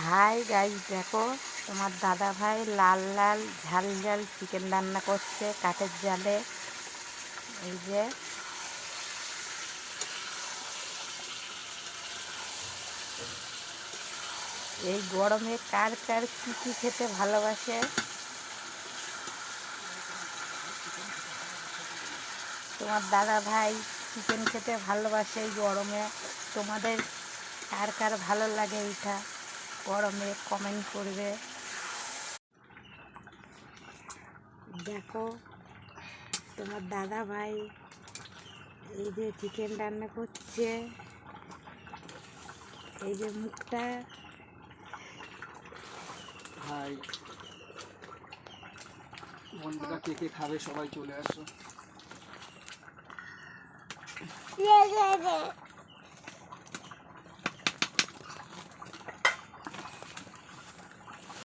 Hi guys, দেখো তোমার দাদা ভাই লাল লাল ঝাল ঝাল চিকেন রান্না করছে কাঠের জালে। এই যে এই গরমে কার কার কী কী খেতে ভালোবাসে? তোমার দাদা ভাই চিকেন খেতে ভালোবাসে এই গরমে। তোমাদের কার কার ভালো লাগে এইটা গরমে কমেন্ট করবে। দেখো তোমার দাদা ভাই এই যে চিকেন রান্না করছে, এই যে মুখটা। হাই বন্ধুরা, কে কে খাবে সবাই চলে আসো।